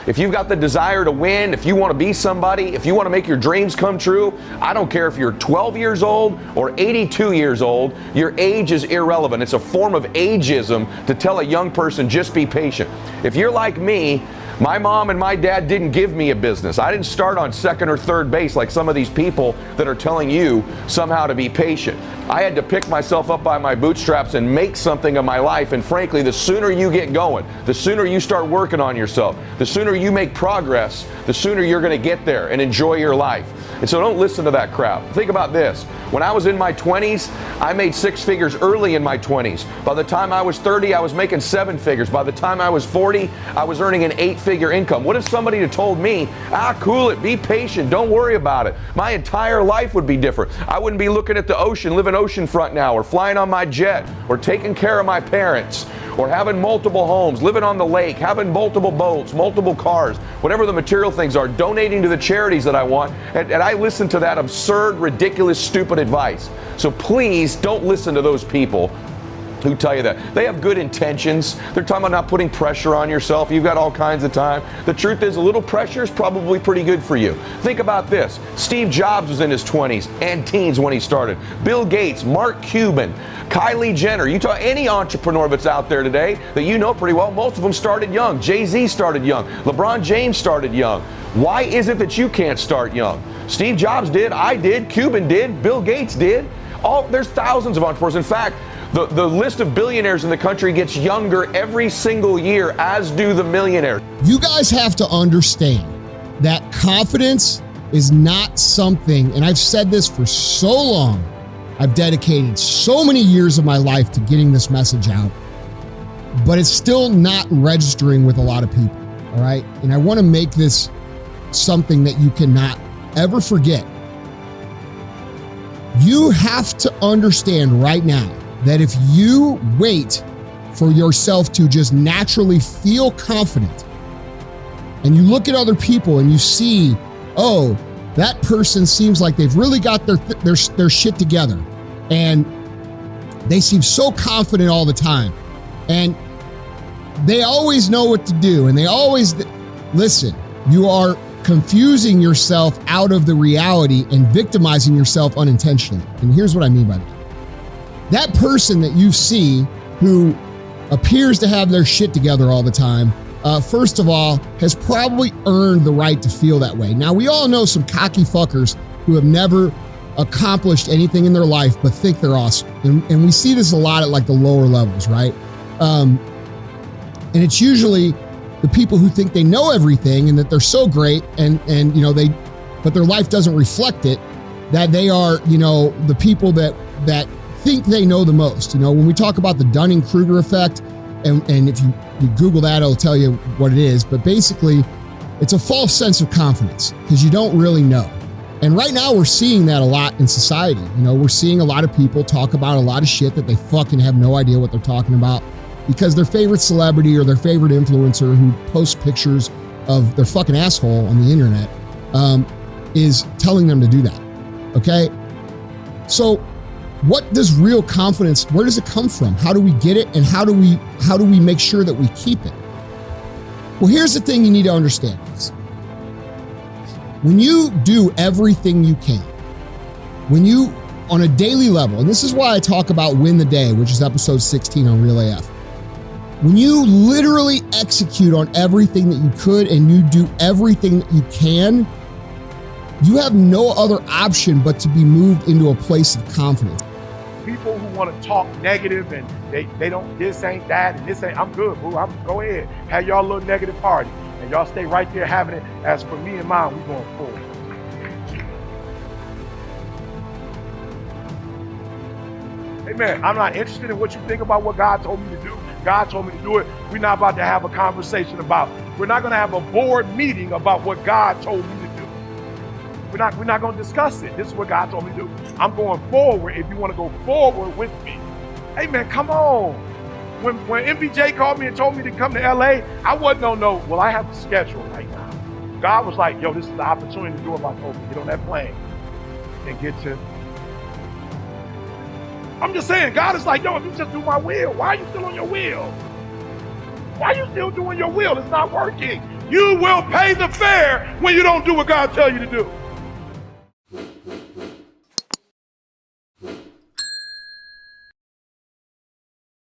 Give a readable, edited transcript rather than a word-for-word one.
If you've got the desire to win, if you want to be somebody, if you want to make your dreams come true, I don't care if you're 12 years old or 82 years old, your age is irrelevant. It's a form of ageism to tell a young person, just be patient. If you're like me, my mom and my dad didn't give me a business. I didn't start on second or third base like some of these people that are telling you somehow to be patient. I had to pick myself up by my bootstraps and make something of my life. And frankly, the sooner you get going, the sooner you start working on yourself, the sooner you make progress, the sooner you're going to get there and enjoy your life. And so don't listen to that crap. Think about this. When I was in my 20s, I made 6 figures early in my 20s. By the time I was 30, I was making 7 figures. By the time I was 40, I was earning an 8-figure income. What if somebody had told me, cool it, be patient, don't worry about it? My entire life would be different. I wouldn't be looking at the ocean, living oceanfront now, or flying on my jet, or taking care of my parents, or having multiple homes, living on the lake, having multiple boats, multiple cars, whatever the material things are, donating to the charities that I want. And I listen to that absurd, ridiculous, stupid advice. So please don't listen to those people who tell you that. They have good intentions. They're talking about not putting pressure on yourself. You've got all kinds of time. The truth is, a little pressure is probably pretty good for you. Think about this. Steve Jobs was in his 20s and teens when he started. Bill Gates, Mark Cuban, Kylie Jenner. You talk any entrepreneur that's out there today that you know pretty well, most of them started young. Jay-Z started young. LeBron James started young. Why is it that you can't start young? Steve Jobs did, I did, Cuban did, Bill Gates did. There's thousands of entrepreneurs. In fact, the list of billionaires in the country gets younger every single year, as do the millionaires. You guys have to understand that confidence is not something, and I've said this for so long, I've dedicated so many years of my life to getting this message out, but it's still not registering with a lot of people, all right? And I want to make this something that you cannot ever forget. You have to understand right now that if you wait for yourself to just naturally feel confident and you look at other people and you see, oh, that person seems like they've really got their shit together and they seem so confident all the time and they always know what to do and they always listen, you are confusing yourself out of the reality and victimizing yourself unintentionally. And here's what I mean by that. That person that you see who appears to have their shit together all the time, first of all, has probably earned the right to feel that way. Now, we all know some cocky fuckers who have never accomplished anything in their life but think they're awesome. And we see this a lot at like the lower levels, right? And it's usually the people who think they know everything and that they're so great and you know, but their life doesn't reflect it, that they are, you know, the people that think they know the most. You know, when we talk about the Dunning-Kruger effect, and if you Google that, it'll tell you what it is. But basically, it's a false sense of confidence because you don't really know. And right now we're seeing that a lot in society. You know, we're seeing a lot of people talk about a lot of shit that they fucking have no idea what they're talking about because their favorite celebrity or their favorite influencer who posts pictures of their fucking asshole on the internet is telling them to do that. Okay? So what does real confidence, where does it come from? How do we get it? And how do we make sure that we keep it? Well, here's the thing you need to understand is when you do everything you can, when you, on a daily level, and this is why I talk about Win the Day, which is episode 16 on Real AF. When you literally execute on everything that you could and you do everything that you can, you have no other option but to be moved into a place of confidence. People who want to talk negative and they don't, this ain't that and this ain't, I'm good, boo. Go ahead, have y'all little negative party and y'all stay right there having it. As for me and mine, we going forward. Amen. I'm not interested in what you think about what God told me to do. God told me to do it. We're not about to have a conversation about, we're not going to have a board meeting about what God told me to do. We're not going to discuss it. This is what God told me to do. I'm going forward. If you want to go forward with me, hey man, come on. When MBJ called me and told me to come to LA, I wasn't on no, well, I have a schedule right now. God was like, yo, this is the opportunity to do it. Like, okay, get on that plane and get to. I'm just saying, God is like, yo, if you just do my will, why are you still on your will? Why are you still doing your will? It's not working. You will pay the fare when you don't do what God tells you to do.